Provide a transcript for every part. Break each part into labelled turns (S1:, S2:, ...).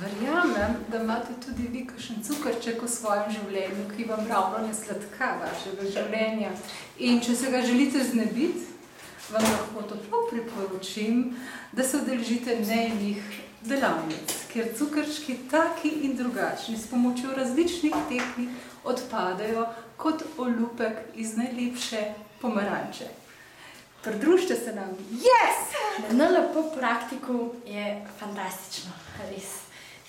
S1: Verjamem, da imate tudi vi kakšen cukrček v svojem življenju, ki vam ravno ne sladka vašega življenja. In če se ga želite znebiti, vam lahko toplo priporočim, da se udeležite nejnih delavnic, kjer cukrčki taki in drugačni s pomočjo različnih tehnik odpadajo kot olupek iz najlepše pomaranče. Pridružite se nam. Yes!
S2: Na NLP praktiku je fantastično, res.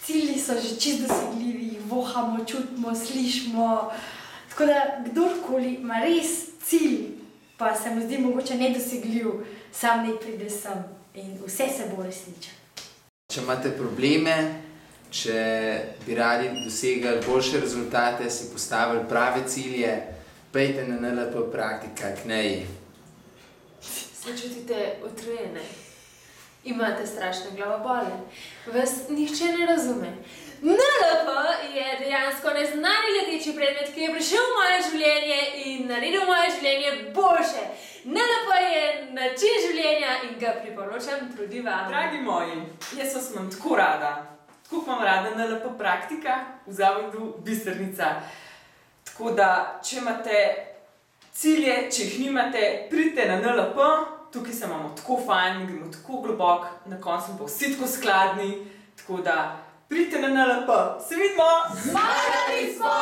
S2: Cilji so že čisto dosegljivi, vohamo, čutimo, slišimo. Tako da kdorkoli ima res cilj, pa se mu zdi mogoče nedosegljiv, sam ne pride sem in vse se bo resničen.
S3: Če imate probleme, če bi radi dosegali boljše rezultate, si postavili prave cilje, pejte na NLP praktika k Neji.
S4: Se čutite utrujene? Imate strašne glavobole? Vas nihče ne razume? NLP je dejansko neznani leteči predmet, ki je prišel v moje življenje in naredil moje življenje boljše. NLP je način življenja in ga priporočam tudi vam.
S5: Dragi moji, jaz vas imam tako rada. Tako imam rada NLP praktika v zavodu Bisernica. Tako da, če imate cilje, če jih nimate, pridite na NLP, tukaj se imamo tako fajn, gremo tako globok, na koncu bo vsi tako skladni, tako da pridite na NLP, se vidimo!
S2: Zmagali smo!